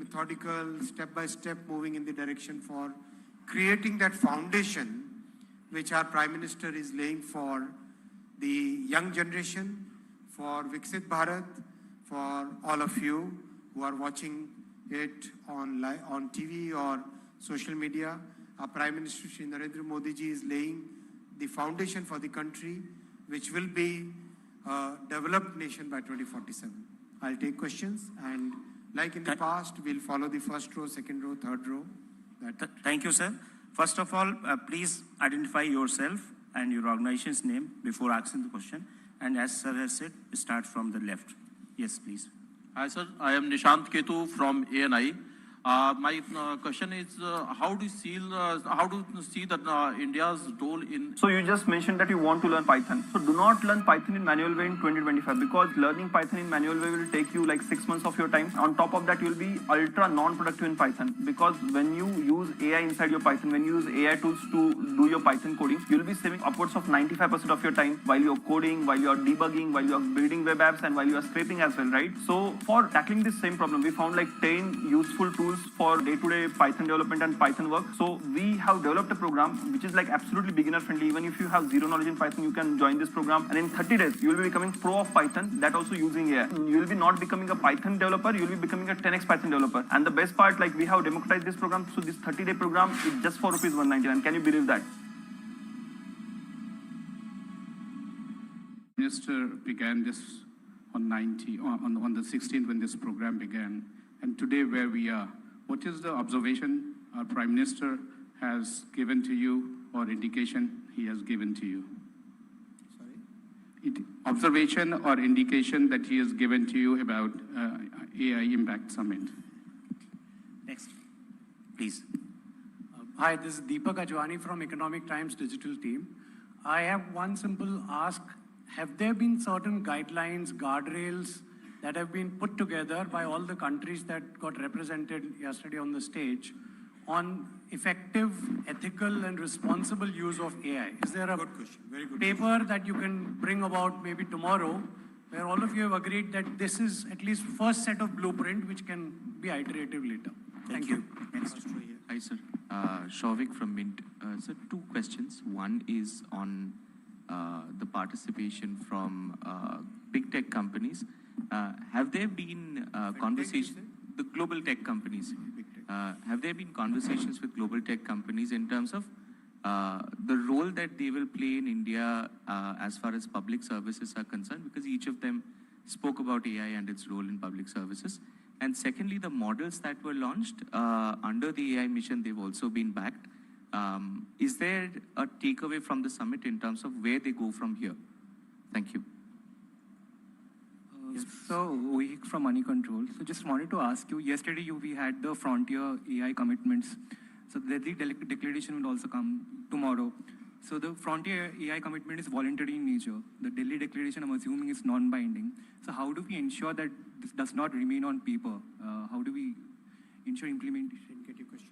methodical, step-by-step moving in the direction for creating that foundation which our Prime Minister is laying for the young generation, for Vix Bharat, for all of you who are watching it on TV or social media. Our Prime Minister Shri Narendra Modi ji is laying the foundation for the country, which will be a developed nation by 2047. I'll take questions, and like in the past, we'll follow the first row, second row, third row. Thank you, sir. First of all, please identify yourself and your organization's name before asking the question. And as sir has said, start from the left. Yes, please. Hi, sir. I am Nishant Ketu from ANI. My question is, how do you see that India's role in... So you just mentioned that you want to learn Python. So do not learn Python in manual way in 2025, because learning Python in manual way will take you like 6 months of your time. On top of that, you will be ultra non-productive in Python, because when you use AI inside your Python, when you use AI tools to do your Python coding, you will be saving upwards of 95% of your time while you're coding, while you're debugging, while you're building web apps, and while you're scraping as well, right? So for tackling this same problem, we found like 10 useful tools for day-to-day Python development and Python work. So we have developed a program which is like absolutely beginner friendly. Even if you have zero knowledge in Python, you can join this program, and in 30 days you will be becoming pro of Python, that also using AI. You will be not becoming a Python developer, you will be becoming a 10x Python developer. And the best part, like we have democratized this program, so this 30-day program is just for rupees 199. Can you believe that? Minister began this on the 16th when this program began, and today where we are. What is the observation our Prime Minister has given to you, or indication he has given to you? Sorry? Observation or indication that he has given to you about AI Impact Summit. Next, please. Hi, this is Deepak Ajwani from Economic Times Digital Team. I have one simple ask. Have there been certain guidelines, guardrails, that have been put together by all the countries that got represented yesterday on the stage on effective, ethical, and responsible use of AI? Is there a good question. Very good paper question. that you can bring about maybe tomorrow, where all of you have agreed that this is at least first set of blueprint, which can be iterative later? Thank you. Next. Hi, sir. Shavik from Mint. Sir, 2 questions. One is on the participation from big tech companies. Have there been conversations, the global tech companies, have there been conversations with global tech companies in terms of the role that they will play in India as far as public services are concerned? Because each of them spoke about AI and its role in public services. And secondly, the models that were launched under the AI mission, they've also been backed. Is there a takeaway from the summit in terms of where they go from here? Thank you. Yes. So, Vik from Money Control. So, just wanted to ask you, yesterday we had the Frontier AI commitments. So, the declaration will also come tomorrow. So, the Frontier AI commitment is voluntary in nature. The Delhi declaration, I'm assuming, is non-binding. So, how do we ensure that this does not remain on paper? How do we ensure implementation? Didn't get your question.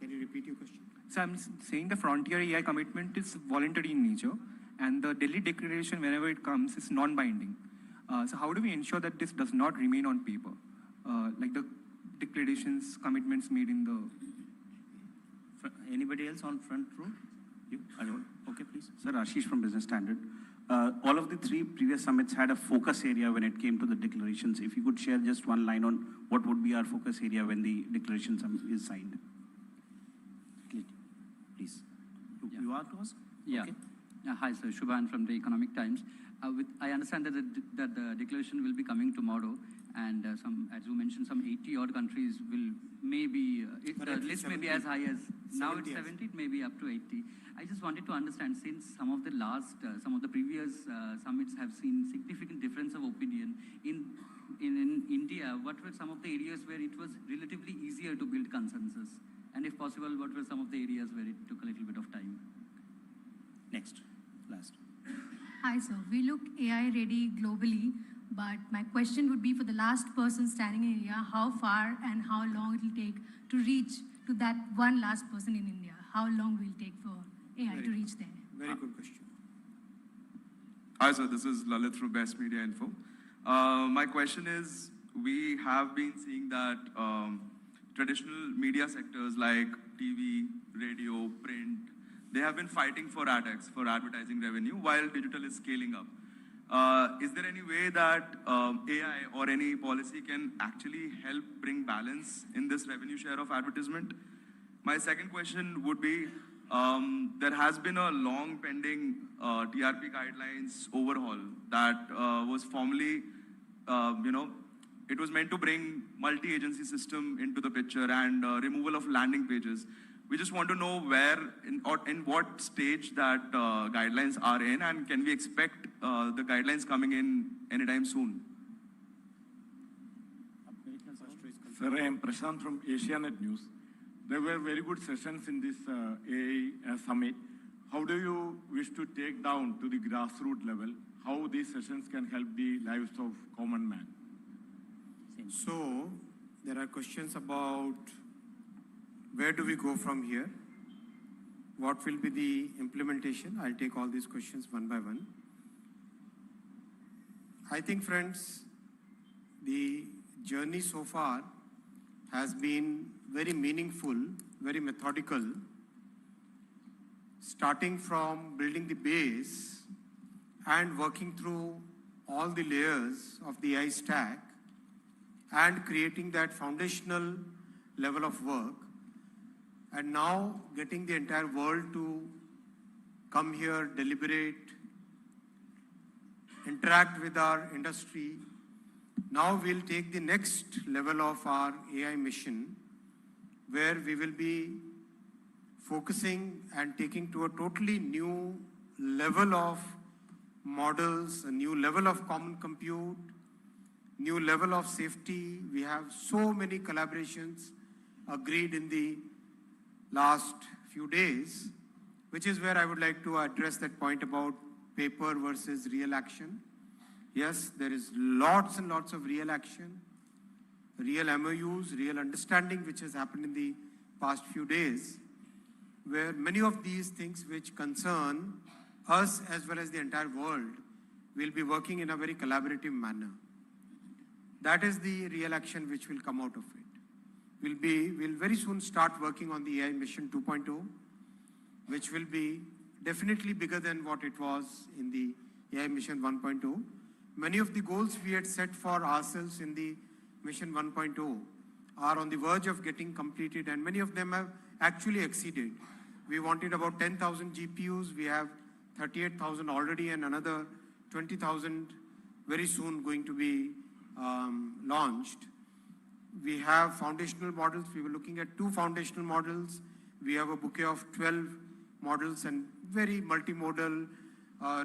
Can you repeat your question? So, I'm saying the Frontier AI commitment is voluntary in nature, and the Delhi declaration, whenever it comes, is non-binding. So how do we ensure that this does not remain on paper? Like the declarations, commitments made in the... Anybody else on front row? You? Okay, please. Sir, Ashish from Business Standard. All of the 3 previous summits had a focus area when it came to the declarations. If you could share just one line on what would be our focus area when the declaration is signed. Please. You want to ask? Yeah. Okay. Hi, sir. Shubhan from the Economic Times. I understand that the declaration will be coming tomorrow, and as you mentioned, some 80-odd countries will maybe, the list may be as high as, now it's 70, it may be up to 80. I just wanted to understand, since some of the previous summits have seen significant difference of opinion, in India, what were some of the areas where it was relatively easier to build consensus? And if possible, what were some of the areas where it took a little bit of time? Next, last. Hi, sir. We look AI ready globally, but my question would be for the last person standing in India, how far and how long it will take to reach to that one last person in India? How long will it take for AI to reach there? Very good question. Hi, sir. This is Lalit from Best Media Info. My question is, we have been seeing that traditional media sectors like TV, radio, print, they have been fighting for AdX, for advertising revenue, while digital is scaling up. Is there any way that AI or any policy can actually help bring balance in this revenue share of advertisement? My second question would be, there has been a long pending TRP guidelines overhaul that was formally, it was meant to bring multi-agency system into the picture and removal of landing pages. We just want to know where in what stage that guidelines are in, and can we expect the guidelines coming in anytime soon? Sir, I am Prashant from Asianet News. There were very good sessions in this AI summit. How do you wish to take down to the grassroots level how these sessions can help the lives of common man? So, there are questions about where do we go from here? What will be the implementation? I'll take all these questions one by one. I think, friends, the journey so far has been very meaningful, very methodical, starting from building the base and working through all the layers of the AI stack and creating that foundational level of work, and now getting the entire world to come here, deliberate, interact with our industry. Now we'll take the next level of our AI mission, where we will be focusing and taking to a totally new level of models, a new level of common compute, new level of safety. We have so many collaborations agreed in the last few days, which is where I would like to address that point about paper versus real action. Yes, there is lots and lots of real action, real MOUs, real understanding which has happened in the past few days, where many of these things which concern us as well as the entire world will be working in a very collaborative manner. That is the real action which will come out of it. We'll very soon start working on the AI Mission 2.0, which will be definitely bigger than what it was in the AI Mission 1.0. Many of the goals we had set for ourselves in the Mission 1.0 are on the verge of getting completed, and many of them have actually exceeded. We wanted about 10,000 GPUs. We have 38,000 already, and another 20,000 very soon going to be launched. We have foundational models. We were looking at 2 foundational models. We have a bouquet of 12 models and very multimodal,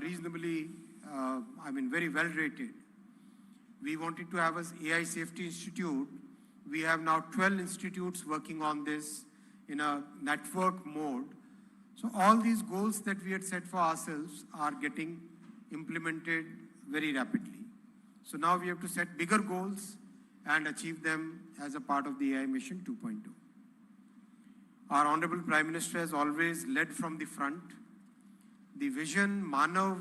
reasonably, very well rated. We wanted to have an AI Safety Institute. We have now 12 institutes working on this in a network mode. So all these goals that we had set for ourselves are getting implemented very rapidly. So now we have to set bigger goals and achieve them as a part of the AI Mission 2.0. Our Honorable Prime Minister has always led from the front. The vision, Manav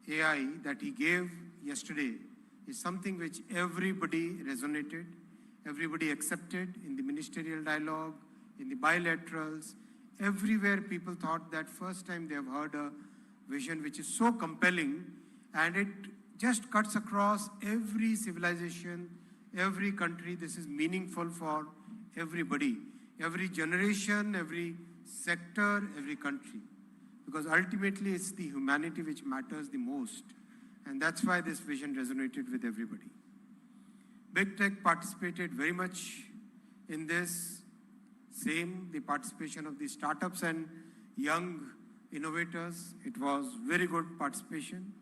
AI, that he gave yesterday is something which everybody resonated, everybody accepted in the ministerial dialogue, in the bilaterals. Everywhere people thought that first time they have heard a vision which is so compelling, and it just cuts across every civilization, every country. This is meaningful for everybody, every generation, every sector, every country. Because ultimately it's the humanity which matters the most. And that's why this vision resonated with everybody. Big Tech participated very much in this. Same, the participation of the startups and young innovators. It was very good participation.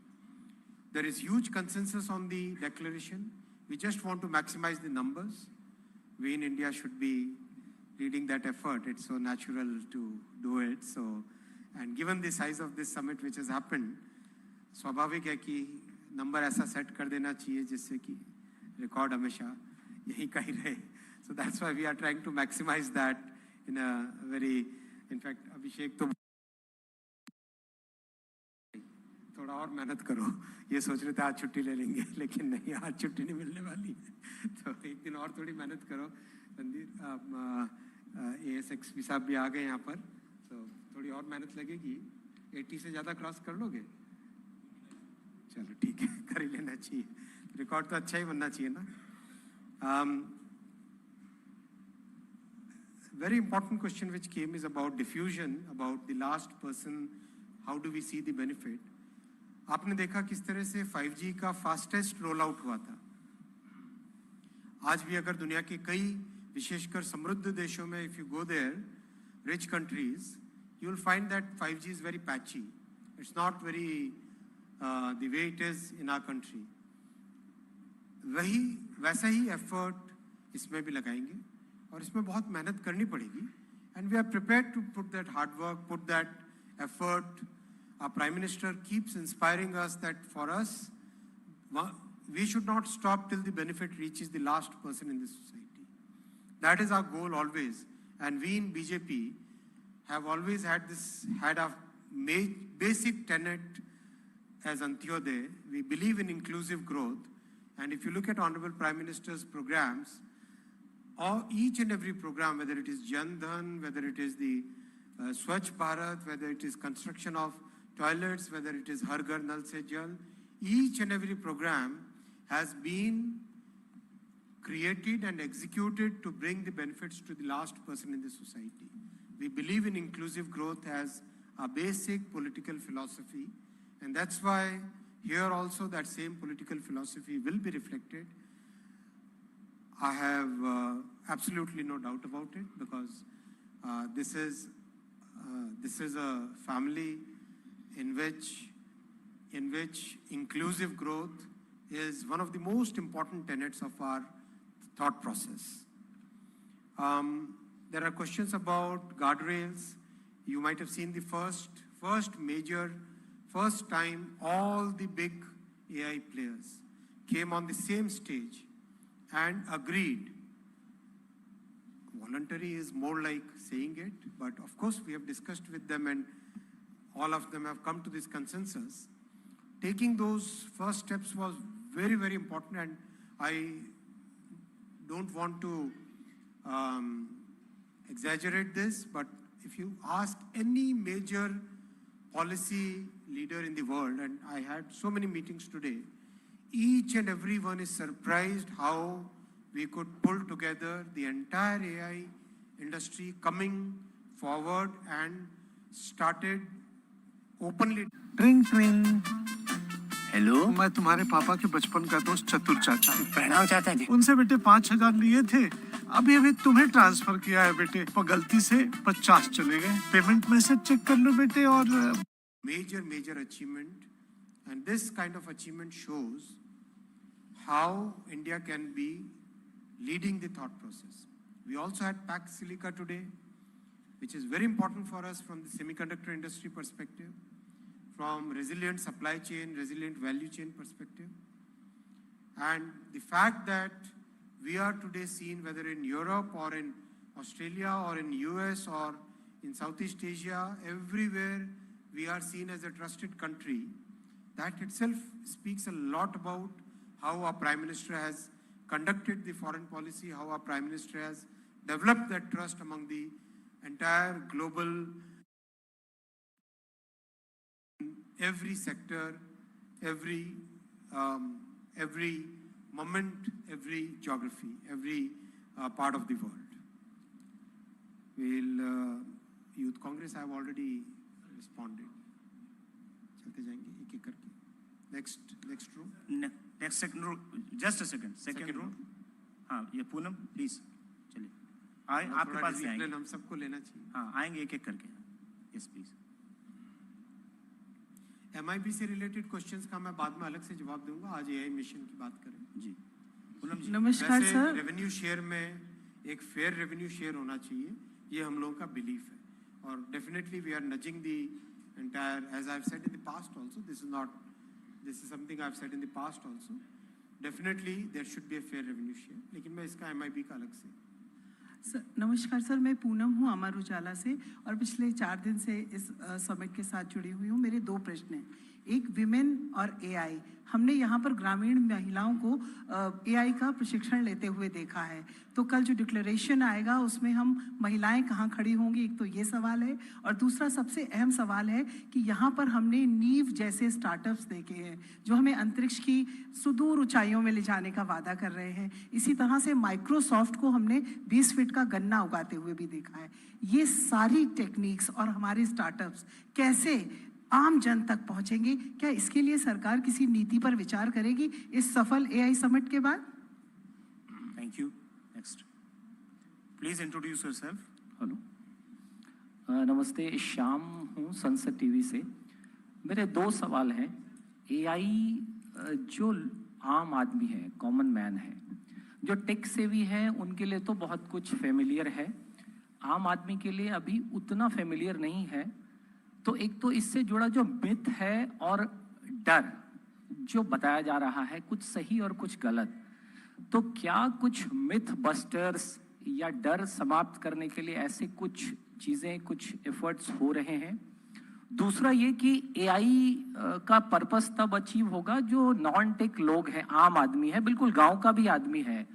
There is huge consensus on the declaration. We just want to maximize the numbers. We in India should be leading that effort. It's so natural to do it. And given the size of this summit which has happened, स्वाभाविक है कि number ऐसा set कर देना चाहिए जिससे कि record हमेशा यही का ही रहे. So that's why we are trying to maximize that in a very, in fact, Abhishek तो थोड़ा और मेहनत करो. ये सोच रहे थे आज छुट्टी ले लेंगे, लेकिन नहीं, आज छुट्टी नहीं मिलने वाली है. तो एक दिन और थोड़ी मेहनत करो. रणधीर ASX भी साहब भी आ गए यहाँ पर, तो थोड़ी और मेहनत लगेगी। 80 से ज़्यादा क्रॉस कर लोगे? चलो ठीक है, कर ही लेना चाहिए, रिकॉर्ड तो अच्छा ही बनना चाहिए ना। Very important question which came is about diffusion, about the last person, how do we see the benefit? आपने देखा किस तरह से 5G का फास्टेस्ट रोल आउट हुआ था। आज भी अगर दुनिया के कई विशेषकर समृद्ध देशों में if you go there, rich countries, you will find that 5G is very patchy. It's not very the way it is in our country. वैसा ही एफर्ट इसमें भी लगाएंगे और इसमें बहुत मेहनत करनी पड़ेगी, and we are prepared to put that hard work, put that effort. Our Prime Minister keeps inspiring us that for us, we should not stop till the benefit reaches the last person in the society. That is our goal always, and we in BJP have always had a basic tenet as Antyodaya. We believe in inclusive growth, and if you look at Honorable Prime Minister's programs, or each and every program, whether it is Jan Dhan, whether it is the Swachh Bharat, whether it is construction of toilets, whether it is Har Ghar Nal Se Jal, each and every program has been created and executed to bring the benefits to the last person in the society. We believe in inclusive growth as a basic political philosophy, and that's why here also that same political philosophy will be reflected. I have absolutely no doubt about it, because this is a family in which inclusive growth is one of the most important tenets of our thought process. There are questions about guardrails. You might have seen the first time all the big AI players came on the same stage and agreed. Voluntary is more like saying it, but of course we have discussed with them and all of them have come to this consensus. Taking those first steps was very, very important, and I don't want to exaggerate this, but if you ask any major policy leader in the world, and I had so many meetings today, each and every one is surprised how we could pull together the entire AI industry coming forward and started openly. ट्रिंग ट्रिंग। Hello, मैं तुम्हारे पापा के बचपन का दोस्त चतुर चाचा। प्रणाम चाचा जी। उनसे बेटे 5,000 लिए थे, अभी तुम्हें ट्रांसफर किया है बेटे, पर गलती से 50 चले गए। पेमेंट मैसेज चेक कर लो बेटे। और major achievement, and this kind of achievement shows how India can be leading the thought process. We also had Pack Silica today, which is very important for us from the semiconductor industry perspective, from resilient supply chain, resilient value chain perspective. And the fact that we are today seen, whether in Europe or in Australia or in US or in Southeast Asia, everywhere we are seen as a trusted country, that itself speaks a lot about how our Prime Minister has conducted the foreign policy, how our Prime Minister has developed that trust among the entire global, every sector, every moment, every geography, every part of the world. Youth Congress, I have already responded. चलते जाएंगे एक एक करके. Next row. Next second row. Just a second. Second row. हाँ, ये Poonam please चलिए. आपके पास भी आएंगे. हम सबको लेना चाहिए. हाँ, आएंगे एक एक करके. Yes please. MIB से रिलेटेड क्वेश्चंस का मैं बाद में अलग से जवाब दूंगा. आज AI मिशन की बात करें. जी. पूनम जी. नमस्कार सर. रेवेन्यू शेयर में एक फेयर रेवेन्यू शेयर होना चाहिए. ये हम लोगों का बिलीफ है. और definitely we are nudging the entire, as I've said in the past also, this is something I've said in the past also. Definitely there should be a fair revenue share. लेकिन मैं इसका MIB का अलग से. Sir नमस्कार sir, मैं पूनम हूँ अमर उजाला से और पिछले 4 दिन से इस समिट के साथ जुड़ी हुई हूँ. मेरे 2 प्रश्न हैं. एक विमेन और एआई, हमने यहाँ पर ग्रामीण महिलाओं को एआई का प्रशिक्षण लेते हुए देखा है। तो कल जो डिक्लेरेशन आएगा उसमें हम महिलाएं कहाँ खड़ी होंगी, एक तो ये सवाल है, और दूसरा सबसे अहम सवाल है कि यहाँ पर हमने नीव जैसे स्टार्टअप्स देखे हैं जो हमें अंतरिक्ष की सुदूर ऊंचाइयों में ले जाने का वादा कर रहे हैं। इसी तरह से माइक्रोसॉफ्ट को हमने 20 फीट का गन्ना उगाते हुए भी देखा है। ये सारी टेक्निक्स और हमारे स्टार्टअप्स कैसे आम जन तक पहुंचेंगे, क्या इसके लिए सरकार किसी नीति पर विचार करेगी इस सफल एआई समिट के बाद? Thank you. Next. Please introduce yourself. Hello, नमस्ते, श्याम हूँ संसद टीवी से। मेरे 2 सवाल हैं। एआई जो आम आदमी है, कॉमन मैन है, जो टेक सेवी है, उनके लिए तो बहुत कुछ फेमिलियर है, आम आदमी के लिए अभी उतना फेमिलियर नहीं है। तो एक तो इससे जुड़ा जो मिथ है और डर जो बताया जा रहा है, कुछ सही और कुछ गलत, तो क्या कुछ मिथ बस्टर्स या डर समाप्त करने के लिए ऐसे कुछ चीज़ें, कुछ एफर्ट्स हो रहे हैं? दूसरा ये कि एआई का पर्पस तब अचीव होगा जो नॉन टेक लोग हैं, आम आदमी है, बिल्कुल गांव का भी आदमी है,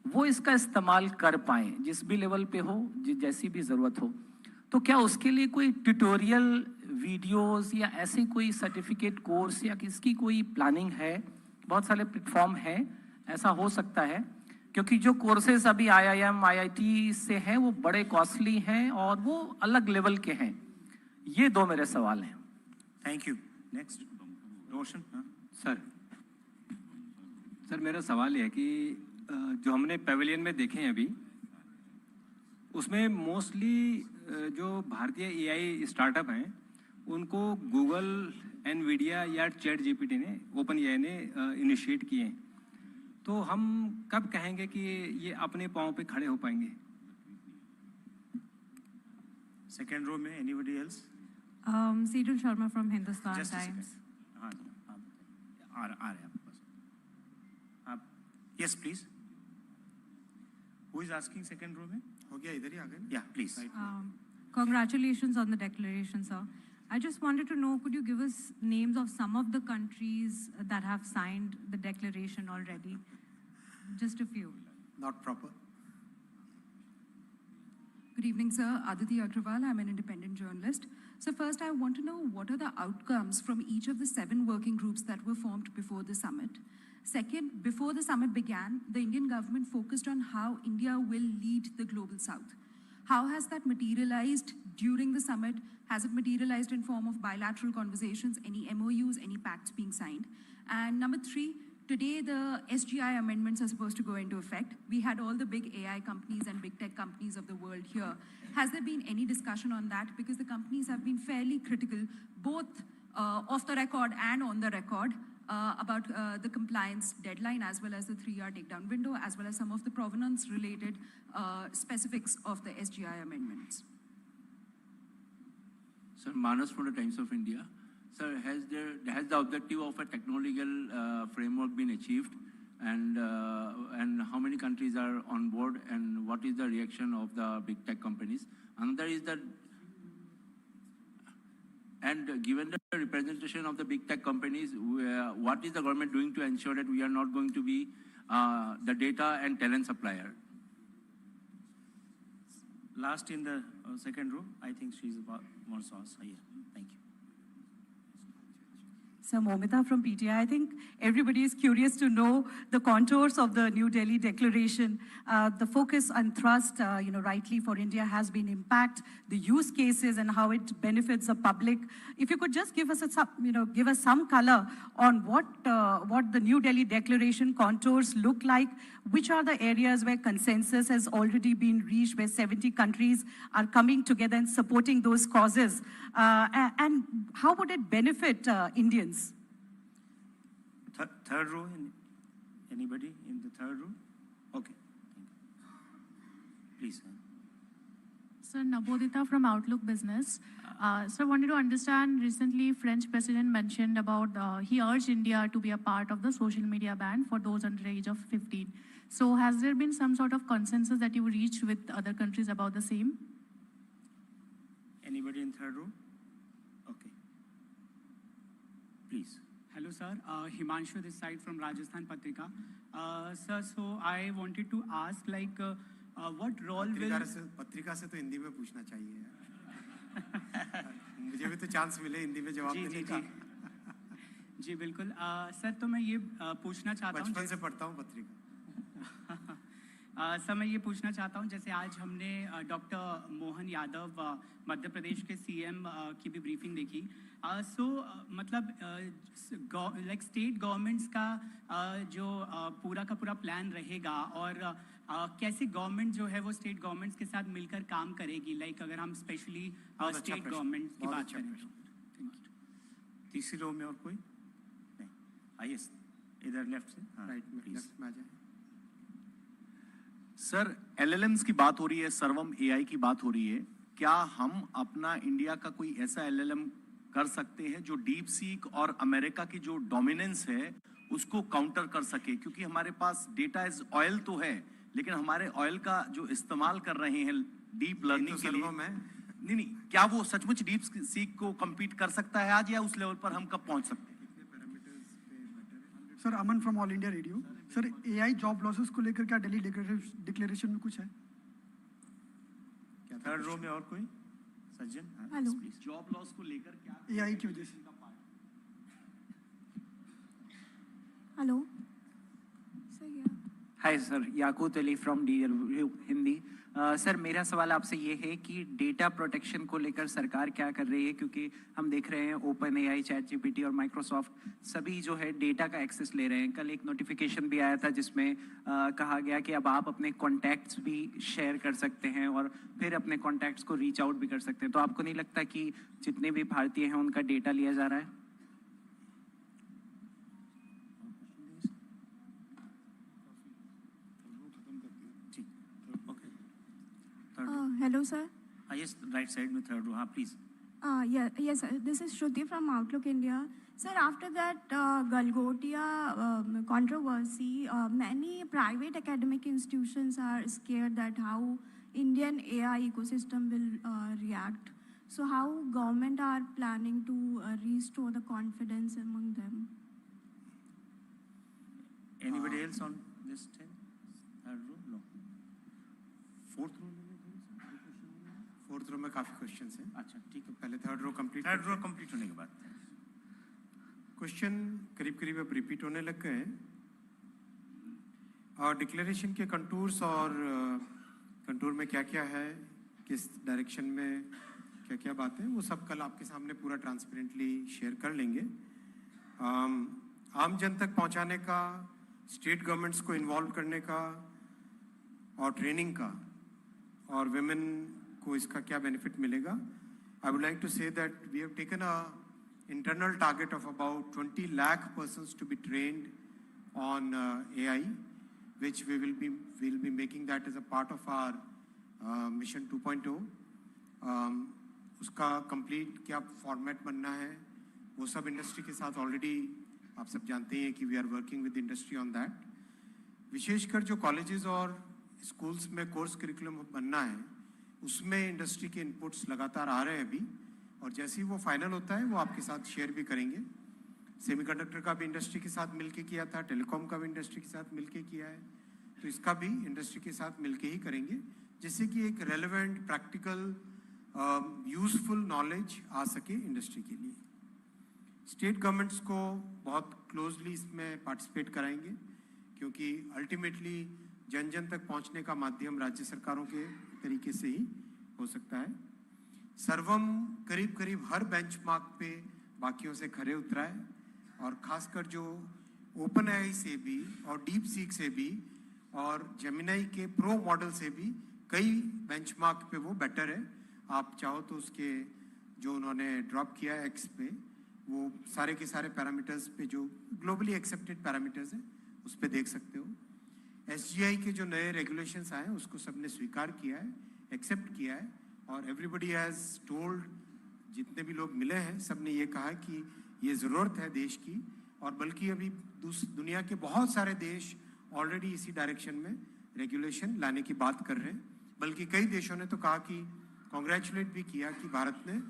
वो इसका इस्तेमाल कर पाए, जिस भी लेवल पे हो, जैसी भी ज़रूरत हो। तो क्या उसके लिए कोई ट्यूटोरियल वीडियोस या ऐसे कोई सर्टिफिकेट कोर्स या किसकी कोई प्लानिंग है? बहुत सारे प्लेटफॉर्म हैं, ऐसा हो सकता है, क्योंकि जो कोर्सेज अभी IIM, IIT से हैं वो बड़े कॉस्टली हैं और वो अलग लेवल के हैं। ये 2 मेरे सवाल हैं। Thank you. Next. Roshan. Sir मेरा सवाल ये है कि जो हमने पेविलियन में देखे हैं अभी, उसमें मोस्टली जो भारतीय एआई स्टार्टअप हैं उनको गूगल, एनवीडिया या चैट जीपीटी ने, ओपन एआई ने इनिशिएट किए हैं। तो हम कब कहेंगे कि ये अपने पाँव पे खड़े हो पाएंगे? Second row में anybody else? Seetal Sharma from Hindustan Just a Times. second. हाँ, आ रहे हैं आपके पास। आप, yes please. Who is asking second row में? हो गया, इधर ही आ गए। Yeah, please. Congratulations on the declaration, sir. I just wanted to know, could you give us names of some of the countries that have signed the declaration already? Just a few. Not proper. Good evening, sir. Aditi Agrawal. I'm an independent journalist. So first, I want to know what are the outcomes from each of the 7 working groups that were formed before the summit. Second, before the summit began, the Indian government focused on how India will lead the global south. How has that materialized during the summit? Has it materialized in form of bilateral conversations, any MOUs, any pacts being signed? And number 3, today the SGI amendments are supposed to go into effect. We had all the big AI companies and big tech companies of the world here. Has there been any discussion on that? Because the companies have been fairly critical, both off the record and on the record, about the compliance deadline, as well as the 3-year takedown window, as well as some of the provenance-related specifics of the SGI amendments. Sir, Manas from the Times of India. Sir, has the objective of a technological framework been achieved, and how many countries are on board, and what is the reaction of the big tech companies? Another is that, and given the representation of the big tech companies, what is the government doing to ensure that we are not going to be the data and talent supplier? Last in the second row, I think she's about wants to ask. Yeah, thank you. So Momita from PTI, I think everybody is curious to know the contours of the New Delhi Declaration. The focus and thrust, rightly for India has been impact, the use cases and how it benefits the public. If you could just give us give us some color on what the New Delhi Declaration contours look like. Which are the areas where consensus has already been reached, where 70 countries are coming together and supporting those causes? And how would it benefit Indians? Third row, anybody in the third row? Okay, please. Sir, Nabodita from Outlook Business. Sir, wanted to understand, recently French president mentioned about, he urged India to be a part of the social media ban for those under the age of 15. So has there been some sort of consensus that you reached with other countries about the same? Anybody in third row? Okay. please. Hello, sir. Himanshu this side from Rajasthan Patrika. Sir, so I wanted to ask, like, what role will... पत्रिका से तो हिंदी में पूछना चाहिए। मुझे भी तो chance मिले हिंदी में जवाब देने का। जी बिल्कुल। सर, तो मैं ये पूछना चाहता हूँ... बचपन से पढ़ता हूँ पत्रिका। सर, मैं ये पूछना चाहता हूँ, जैसे आज हमने डॉक्टर मोहन यादव मध्य प्रदेश के सीएम की भी ब्रीफिंग देखी। सो मतलब लाइक स्टेट गवर्नमेंट्स का जो पूरा का पूरा प्लान रहेगा और कैसे गवर्नमेंट जो है वो स्टेट गवर्नमेंट्स के साथ मिलकर काम करेगी, लाइक अगर हम स्पेशली स्टेट गवर्नमेंट की बात करें। तीसरी रो में और कोई नहीं? आइए इधर लेफ्ट से, राइट में, लेफ्ट में आ जाए। सर, एलएलएम्स की बात हो रही है, सर्वम एआई की बात हो रही है। क्या हम अपना इंडिया का कोई ऐसा एलएलएम कर सकते हैं जो डीप सीक और अमेरिका की जो डोमिनेंस है उसको काउंटर कर सके? क्योंकि हमारे पास डेटा इज ऑयल तो है, लेकिन हमारे ऑयल का जो इस्तेमाल कर रहे हैं डीप लर्निंग के लिए, नहीं, क्या वो सचमुच डीप सीक को कम्पीट कर सकता है आज, या उस लेवल पर हम कब पहुंच सकते हैं? Sir, Aman from all India radio. Sir, AI job losses को लेकर क्या दिल्ली डिक्लेरेशन में कुछ है? थर्ड रो में और कोई? सज्जन, हेलो। जॉब लॉस को लेकर क्या एआई की वजह से? Hello hi sir, Yakoot Ali from DW Hindi. Sir, मेरा सवाल आपसे ये है कि डेटा प्रोटेक्शन को लेकर सरकार क्या कर रही है, क्योंकि हम देख रहे हैं ओपन एआई, चैट जीपीटी और माइक्रोसॉफ्ट सभी जो है डेटा का एक्सेस ले रहे हैं। कल एक नोटिफिकेशन भी आया था जिसमें कहा गया कि अब आप अपने कॉन्टैक्ट्स भी शेयर कर सकते हैं और फिर अपने कॉन्टैक्ट्स को रीच आउट भी कर सकते हैं। तो आपको नहीं लगता कि जितने भी भारतीय हैं उनका डेटा लिया जा रहा है? Hello, sir. Yes, right side में third row. हाँ, please. Yes, sir. This is Shruti from Outlook India. Sir, after that Galgotia controversy, many private academic institutions are scared that how Indian AI ecosystem will react. So how government are planning to restore the confidence among them? Anybody else on this third row? No. Fourth row? Fourth row में काफी questions हैं। अच्छा, ठीक है, पहले third row complete होने के बाद क्वेश्चन करीब करीब अब रिपीट होने लग गए हैं। और डिक्लेरेशन के कंटूर्स और कंटूर में क्या क्या है, किस डायरेक्शन में क्या क्या बातें, वो सब कल आपके सामने पूरा ट्रांसपेरेंटली शेयर कर लेंगे। आम जन तक पहुंचाने का, स्टेट गवर्नमेंट्स को इन्वॉल्व करने का और ट्रेनिंग का, और विमेन को इसका क्या बेनिफिट मिलेगा। I would like to say that we have taken a internal target of about 20 lakh persons to be trained on AI, which we'll be making that as a part of our mission 2.0. उसका complete क्या format बनना है, वो सब industry के साथ already आप सब जानते हैं कि we are working with industry on that. विशेषकर जो कॉलेजेस और स्कूल्स में कोर्स करिकुलम बनना है, उसमें इंडस्ट्री के इनपुट्स लगातार आ रहे हैं अभी, और जैसे ही वो फाइनल होता है वो आपके साथ शेयर भी करेंगे। सेमीकंडक्टर का भी इंडस्ट्री के साथ मिलके किया था, टेलीकॉम का भी इंडस्ट्री के साथ मिलके किया है, तो इसका भी इंडस्ट्री के साथ मिलके ही करेंगे, जिससे कि एक रेलेवेंट, प्रैक्टिकल, यूजफुल नॉलेज आ सके इंडस्ट्री के लिए। स्टेट गवर्नमेंट्स को बहुत क्लोजली इसमें पार्टिसिपेट कराएंगे, क्योंकि अल्टीमेटली जन जन तक पहुंचने का माध्यम राज्य सरकारों के तरीके से ही हो सकता है। सर्वम करीब करीब हर बेंचमार्क पे बाकियों से खरे उतरा है, और खासकर जो ओपन एआई से भी और डीप सीक से भी और जेमिनाई के प्रो मॉडल से भी कई बेंचमार्क पे वो बेटर है। आप चाहो तो उसके जो उन्होंने ड्रॉप किया है एक्स पे, वो सारे के सारे पैरामीटर्स पे जो ग्लोबली एक्सेप्टेड पैरामीटर्स हैं उस पे देख सकते हो। एसजीआई के जो नए रेगुलेशंस आए हैं उसको सबने स्वीकार किया है, एक्सेप्ट किया है, और एवरीबडी हैज़ टोल्ड, जितने भी लोग मिले हैं सब ने ये कहा कि ये ज़रूरत है देश की, और बल्कि अभी दुनिया के बहुत सारे देश ऑलरेडी इसी डायरेक्शन में रेगुलेशन लाने की बात कर रहे हैं। बल्कि कई देशों ने तो कहा कि कॉन्ग्रेचुलेट भी किया कि भारत ने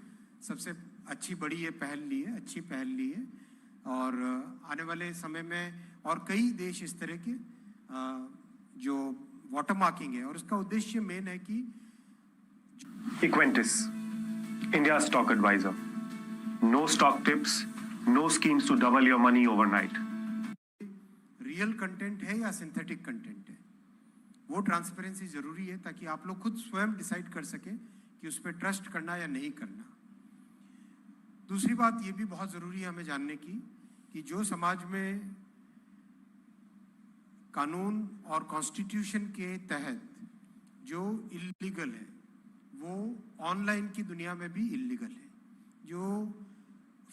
सबसे अच्छी बड़ी ये पहल ली है, अच्छी पहल ली है, और आने वाले समय में और कई देश इस तरह के जो वाटर मार्किंग है, और उसका उद्देश्य मेन है कि Equentis, India's stock advisor. No stock tips, no schemes to double your money overnight. Real content है या सिंथेटिक कंटेंट है, वो ट्रांसपेरेंसी जरूरी है ताकि आप लोग खुद स्वयं डिसाइड कर सकें कि उस पर ट्रस्ट करना या नहीं करना। दूसरी बात ये भी बहुत जरूरी है हमें जानने की कि जो समाज में कानून और कॉन्स्टिट्यूशन के तहत जो इलीगल है वो ऑनलाइन की दुनिया में भी इलीगल है, जो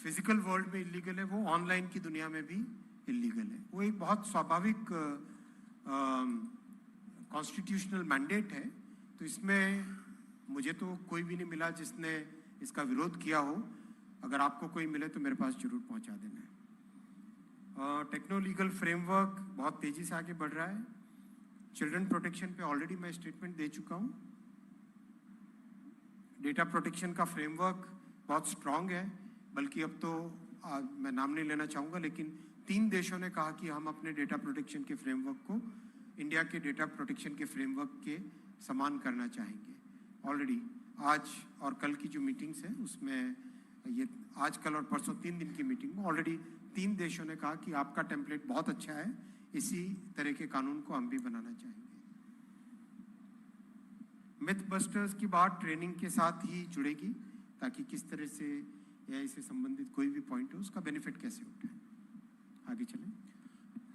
फिजिकल वर्ल्ड में इलीगल है वो ऑनलाइन की दुनिया में भी इलीगल है। वो एक बहुत स्वाभाविक कॉन्स्टिट्यूशनल मैंडेट है, तो इसमें मुझे तो कोई भी नहीं मिला जिसने इसका विरोध किया हो। अगर आपको कोई मिले तो मेरे पास जरूर पहुंचा देना है। टेक्नो लीगल फ्रेमवर्क बहुत तेजी से आगे बढ़ रहा है। चिल्ड्रन प्रोटेक्शन पे ऑलरेडी मैं स्टेटमेंट दे चुका हूँ। डेटा प्रोटेक्शन का फ्रेमवर्क बहुत स्ट्रांग है, बल्कि अब तो मैं नाम नहीं लेना चाहूँगा, लेकिन 3 देशों ने कहा कि हम अपने डेटा प्रोटेक्शन के फ्रेमवर्क को इंडिया के डेटा प्रोटेक्शन के फ्रेमवर्क के समान करना चाहेंगे। ऑलरेडी आज और कल की जो मीटिंग्स है उसमें ये आज कल और परसों 3 दिन की मीटिंग में ऑलरेडी 3 देशों ने कहा कि आपका टेम्पलेट बहुत अच्छा है, इसी तरह के कानून को हम भी बनाना चाहेंगे। मिथ बस्टर्स की बात ट्रेनिंग के साथ ही जुड़ेगी ताकि किस तरह से एआई से संबंधित कोई भी पॉइंट हो उसका बेनिफिट कैसे उठाए। आगे चलें।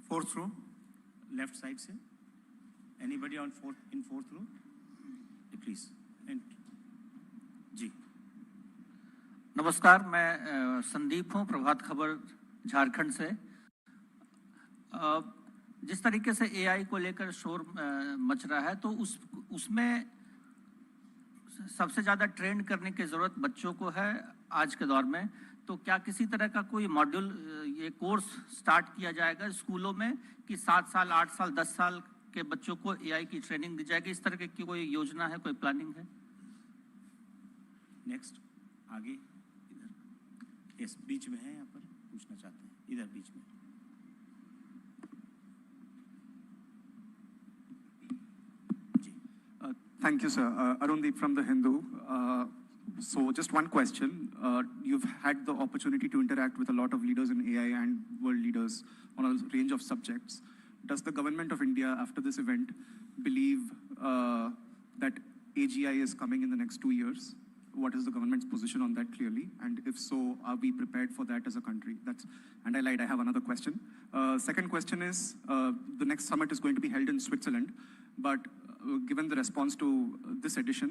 4th row, left side से। Anybody on 4th row? Please. जी। नमस्कार, मैं संदीप हूँ, प्रभात खबर झारखंड से। जिस तरीके से एआई को लेकर शोर मच रहा है, तो उसमें सबसे ज़्यादा ट्रेंड करने की ज़रूरत बच्चों को है आज के दौर में। तो क्या किसी तरह का कोई मॉड्यूल ये कोर्स स्टार्ट किया जाएगा स्कूलों में कि 7 साल, 8 साल, 10 साल के बच्चों को एआई की ट्रेनिंग दी जाएगी? इस तरह की कोई योजना है, कोई प्लानिंग है? नेक्स्ट, आगे इधर। यस, बीच में है, यहाँ पर पूछना चाहते हैं, इधर बीच में। Thank you, sir. Arundeep from The Hindu. So just one question. You've had the opportunity to interact with a lot of leaders in AI and world leaders on a range of subjects. Does the government of India, after this event, believe that AGI is coming in the next 2 years? What is the government's position on that clearly? And if so, are we prepared for that as a country? And I lied, I have another question. Second question is, the next summit is going to be held in Switzerland, but given the response to this edition,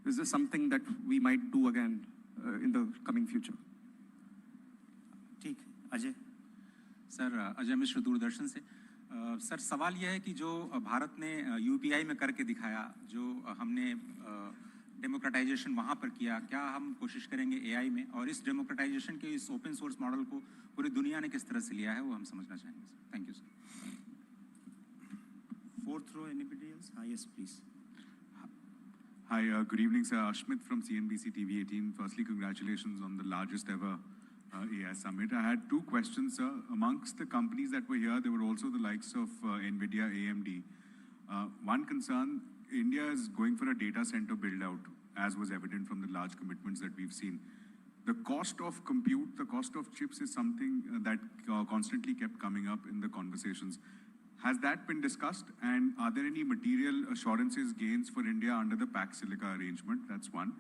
is this something that we might do again in the coming future? ठीक, Ajay. Sir, Ajay Mishra, Doordarshan से। Sir, सवाल यह है कि जो भारत ने UPI में करके दिखाया, जो हमने डेमोक्रेटाइजेशन वहाँ पर किया, क्या हम कोशिश करेंगे एआई में? और इस डेमोक्रेटाइजेशन के इस ओपन सोर्स मॉडल को पूरी दुनिया ने किस तरह से लिया है, वो हम समझना चाहेंगे। Thank you sir. 4th row, anybody else? Yes, please. Hi, good evening, sir. Ashwini from CNBC TV 18. Firstly, congratulations on the largest ever AI summit. I had 2 questions, sir. Amongst the companies that were here, there were also the likes of NVIDIA, AMD. One concern, India is going for a data center build out, as was evident from the large commitments that we've seen. The cost of compute, the cost of chips is something that constantly kept coming up in the conversations. Has that been discussed, and are there any material assurances, gains for India under the Pax Silica arrangement? That's one.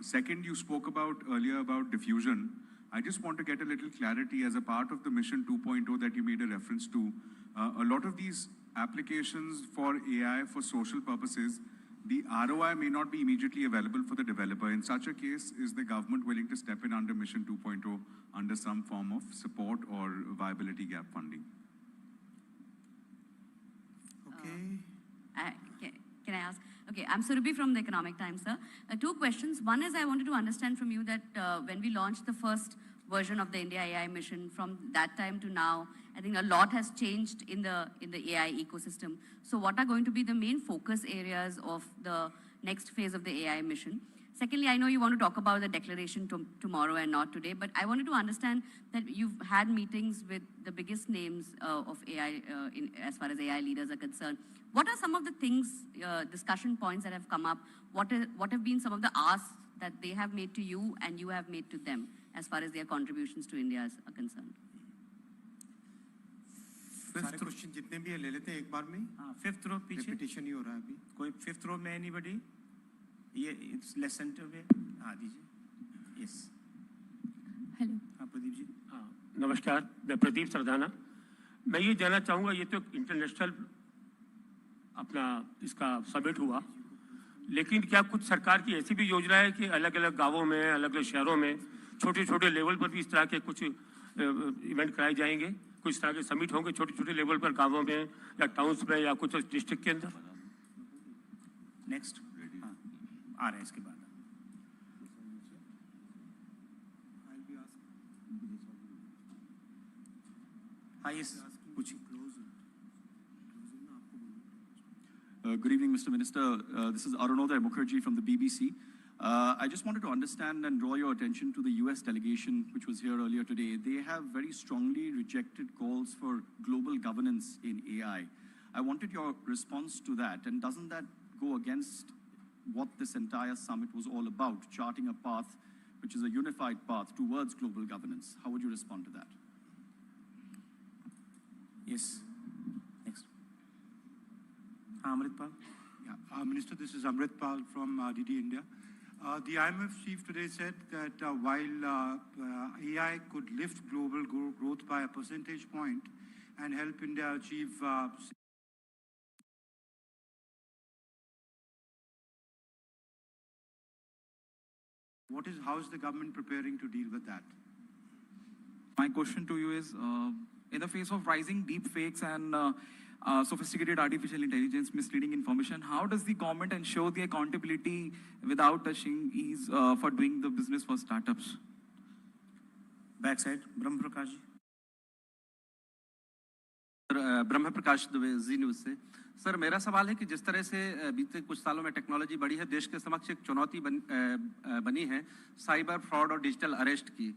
Second, you spoke earlier about diffusion. I just want to get a little clarity as a part of the Mission 2.0 that you made a reference to. A lot of these applications for AI for social purposes, the ROI may not be immediately available for the developer. In such a case, is the government willing to step in under Mission 2.0 under some form of support or viability gap funding? Can I ask? Okay, I'm Surabhi from the Economic Times, sir. 2 questions. One is I wanted to understand from you that when we launched the first version of the India AI mission, from that time to now, I think a lot has changed in the AI ecosystem. So what are going to be the main focus areas of the next phase of the AI mission? Secondly, I know you want to talk about the declaration tomorrow and not today, but I wanted to understand that you've had meetings with the biggest names of AI, as far as AI leaders are concerned. What are some of the things, discussion points that have come up? What have been some of the asks that they have made to you and you have made to them as far as their contributions to India are concerned? सारे question जितने भी है ले लेते हैं एक बार में. हाँ, फिफ्थ रो पीछे. रिपीटिशन ही हो रहा है अभी. कोई फिफ्थ रो में एनीबडी? ये इट्स लेस सेंटर में. हाँ दीजिए. यस. हेलो. हाँ प्रदीप जी. हाँ नमस्कार, मैं प्रदीप सरदाना. मैं ये जानना चाहूँगा, ये तो इंटरनेशनल अपना इसका समिट हुआ, लेकिन क्या कुछ सरकार की ऐसी भी योजना है कि अलग अलग गांवों में, अलग अलग शहरों में, छोटे छोटे लेवल पर भी इस तरह के कुछ इवेंट कराए जाएंगे? कुछ तरह के समिट होंगे छोटे छोटे लेवल पर गांवों में या टाउन्स में या कुछ डिस्ट्रिक्ट के अंदर? नेक्स्ट. हाँ आ रहे हैं इसके बाद. हाँ यस पूछिए. Good evening, Mr. Minister. This is Arunoday Mukherjee from the BBC. I just wanted to understand and draw your attention to the US delegation, which was here earlier today. They have very strongly rejected calls for global governance in AI. I wanted your response to that. And doesn't that go against what this entire summit was all about, charting a path which is a unified path towards global governance? How would you respond to that? Yes. Next. Amritpal. Yeah, Minister, this is Amritpal from DD India. The IMF chief today said that while AI could lift global growth by a percentage point and help India achieve how is the government preparing to deal with that? My question to you is, in the face of rising deep fakes and sophisticated artificial intelligence, misleading information, how does the government ensure the accountability without touching ease for doing the business for startups? Backside, Brahma Prakash ji. Brahma Prakash Dubey ji news से. Sir मेरा सवाल है कि जिस तरह से बीते कुछ सालों में टेक्नोलॉजी बढ़ी है, देश के समक्ष एक चुनौती बनी है साइबर फ्रॉड और डिजिटल अरेस्ट की.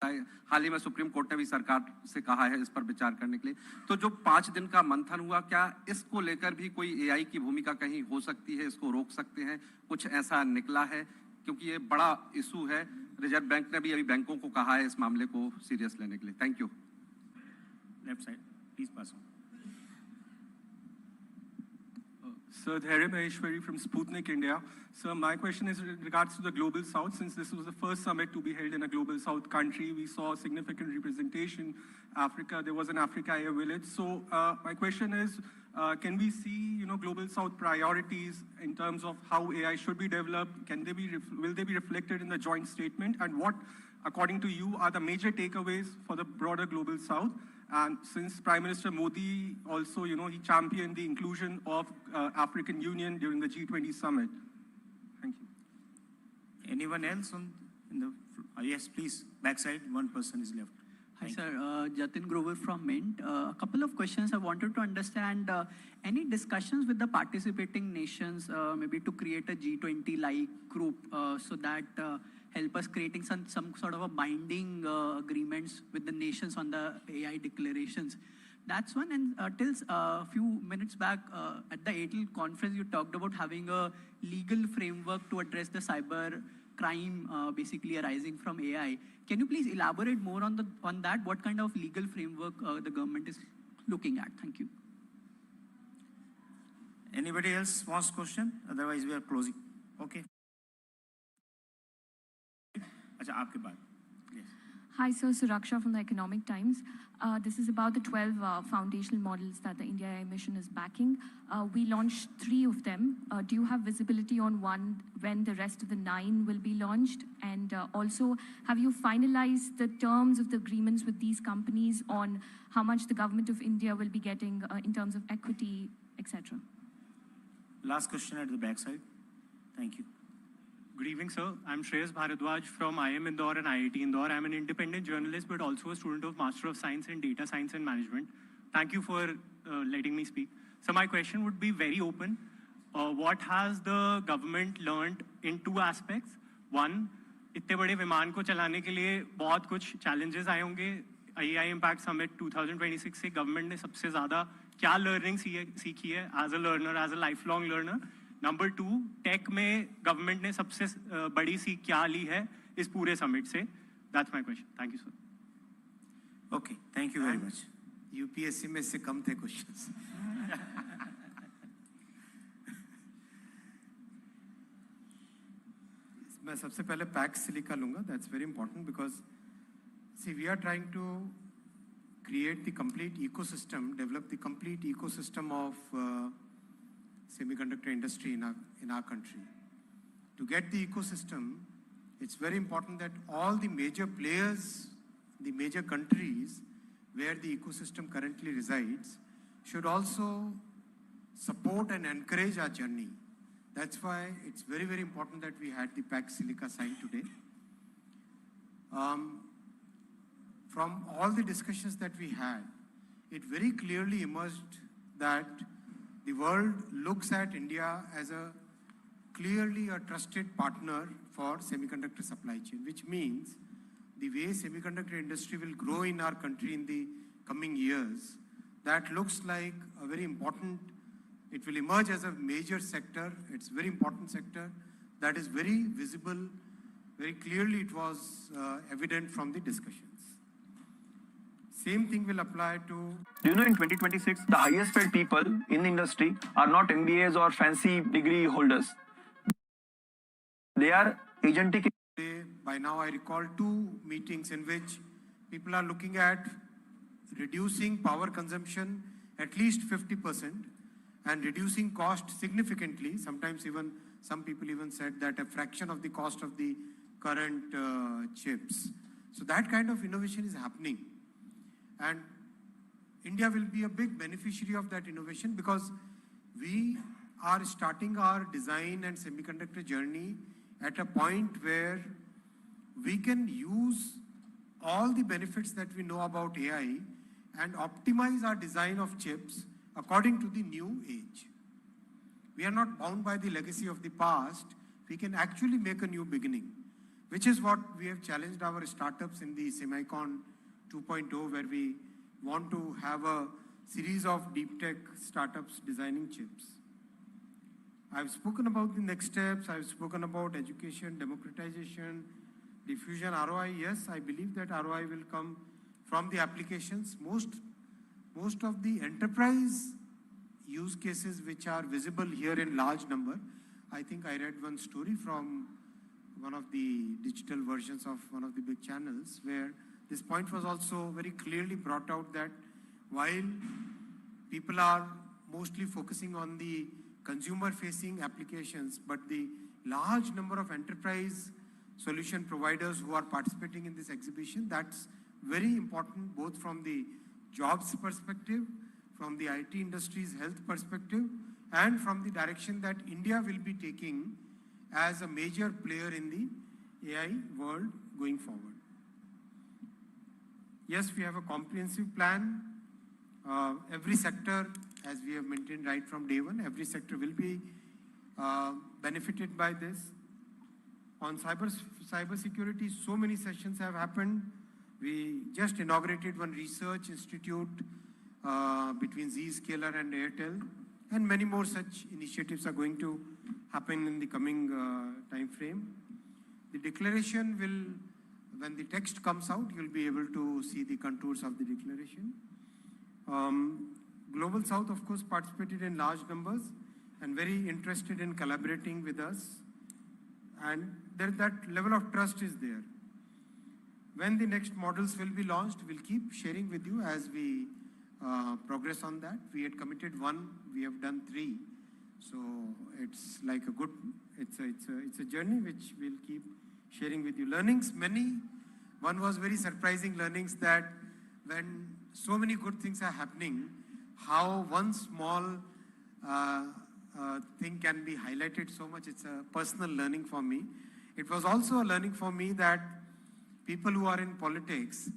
हाल ही में सुप्रीम कोर्ट ने भी सरकार से कहा है इस पर विचार करने के लिए. तो जो 5 दिन का मंथन हुआ, क्या इसको लेकर भी कोई एआई की भूमिका कहीं हो सकती है? इसको रोक सकते हैं? कुछ ऐसा निकला है? क्योंकि ये बड़ा इशू है. रिजर्व बैंक ने भी अभी बैंकों को कहा है इस मामले को सीरियस लेने के लिए. Thank you. Left side please pass on. Sir, Dhairya Maheshwari from Sputnik India. Sir, my question is in regards to the Global South. Since this was the first summit to be held in a Global South country, we saw significant representation. Africa, there was an Africa AI village. So my question is, can we see, Global South priorities in terms of how AI should be developed? Will they be reflected in the joint statement? And what, according to you, are the major takeaways for the broader Global South? And since Prime Minister Modi also, he championed the inclusion of African Union during the G20 summit. Thank you. Anyone else in the? Yes, please. Backside, one person is left. Hi, sir. Jatin Grover from Mint. A couple of questions. I wanted to understand any discussions with the participating nations, maybe to create a G20-like group so that help us creating some sort of a binding agreements with the nations on the AI declarations. That's one. And till a few minutes back at the ATL conference, you talked about having a legal framework to address the cyber crime basically arising from AI. Can you please elaborate more on that? What kind of legal framework the government is looking at? Thank you. Anybody else wants question? Otherwise, we are closing. Okay. अच्छा आपके बाद. Yes. Hi, sir. Suraksha from the Economic Times. This is about the 12 foundational models that the India AI mission is backing. We launched 3 of them. Do you have visibility on when the rest of the 9 will be launched? And also, have you finalized the terms of the agreements with these companies on how much the government of India will be getting in terms of equity, etc.? Last question at the back side. Thank you. Good evening, sir. I'm Shreyas Bharadwaj from IIM Indore and IIT Indore. I'm an independent journalist, but also a student of Master of Science in Data Science and Management. Thank you for letting me speak. So my question would be very open. what has the government learned in two aspects? One, इतने बड़े विमान को चलाने के लिए बहुत कुछ challenges आए होंगे. AI Impact Summit 2026 से government ने सबसे ज़्यादा क्या learning सीखी है as a learner, as a lifelong learner? Number two, tech में government ने सबसे बड़ी सीख क्या ली है इस पूरे summit से? That's my question. Thank you, sir. Okay, thank you very much. UPSC में से कम थे questions. मैं सबसे पहले पैक्स सिलिका लूँगा. That's very important because see we are trying to create the complete ecosystem, develop the complete ecosystem of semiconductor industry in our country. To get the ecosystem, it's very important that all the major players, the major countries where the ecosystem currently resides should also support and encourage our journey. That's why it's very, very important that we had the PAX Silica signed today. From all the discussions that we had, it very clearly emerged that the world looks at India as clearly a trusted partner for semiconductor supply chain, which means the way semiconductor industry will grow in our country in the coming years, that looks like a very important. It will emerge as a major sector. It's a very important sector that is very visible. Very clearly it was evident from the discussions. Same thing will apply to... Do you know in 2026, the highest paid people in the industry are not MBAs or fancy degree holders. They are agentic. By now I recall 2 meetings in which people are looking at reducing power consumption at least 50%. And reducing cost significantly. Sometimes even some people even said that a fraction of the cost of the current chips. So that kind of innovation is happening. And India will be a big beneficiary of that innovation because we are starting our design and semiconductor journey at a point where we can use all the benefits that we know about AI and optimize our design of chips according to the new age. We are not bound by the legacy of the past. We can actually make a new beginning, which is what we have challenged our startups in the Semicon 2.0, where we want to have a series of deep tech startups designing chips. I've spoken about the next steps. I've spoken about education, democratization, diffusion, ROI. Yes, I believe that ROI will come from the applications. Most of the enterprise use cases which are visible here in large number. I think I read one story from one of the digital versions of one of the big channels where this point was also very clearly brought out that while people are mostly focusing on the consumer-facing applications, but the large number of enterprise solution providers who are participating in this exhibition, that's very important both from the jobs perspective, from the IT industry's health perspective, and from the direction that India will be taking as a major player in the AI world going forward. Yes, we have a comprehensive plan. Every sector, as we have maintained right from day one, every sector will be benefited by this. On cybersecurity, so many sessions have happened. We just inaugurated one research institute between Zscaler and Airtel, and many more such initiatives are going to happen in the coming time frame. The declaration will, when the text comes out, you'll be able to see the contours of the declaration. Global South, of course, participated in large numbers and very interested in collaborating with us. And that level of trust is there. When the next models will be launched, we'll keep sharing with you as we progress on that. We had committed 1, we have done 3. So it's like a good, it's a journey which we'll keep sharing with you. Learnings, many. One was very surprising learnings that when so many good things are happening, how one small thing can be highlighted so much. It's a personal learning for me. It was also a learning for me that people who are in politics,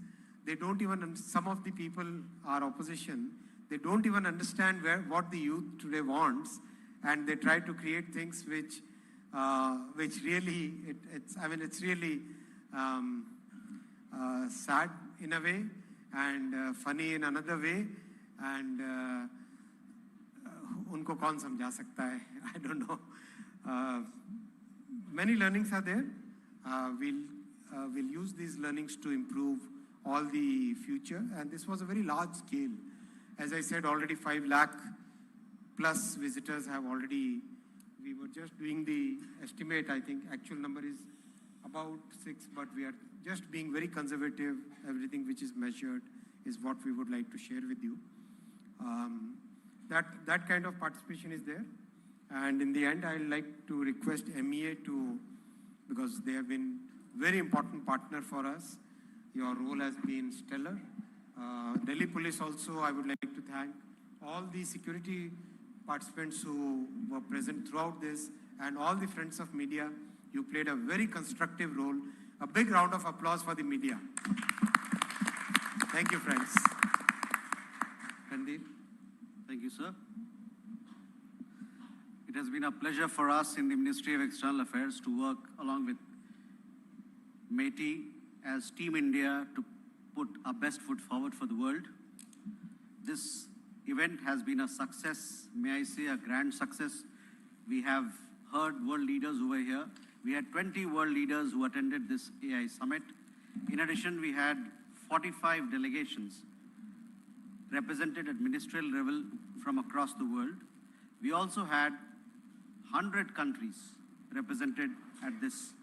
they don't even, some of the people are opposition, they don't even understand what the youth today wants. and they try to create things which really, it's really sad in a way and funny in another way, and उनको कौन समझा सकता है? I don't know. Many learnings are there. We'll use these learnings to improve all the future, and this was a very large scale. As I said, already 5 lakh plus visitors have already, we were just doing the estimate, I think actual number is about 6, but we are just being very conservative. Everything which is measured is what we would like to share with you. That kind of participation is there. And in the end, I'd like to request MEA to, because they have been very important partner for us. Your role has been stellar. Delhi Police also, I would like to thank all the security participants who were present throughout this, and all the friends of media. You played a very constructive role. A big round of applause for the media. Thank you, friends. Randeep. Thank you, sir. It has been a pleasure for us in the Ministry of External Affairs to work along with METI as Team India to put our best foot forward for the world. This event has been a success, may I say a grand success. We have heard world leaders who were here. We had 20 world leaders who attended this AI summit. In addition, we had 45 delegations represented at ministerial level from across the world. We also had 100 countries represented at this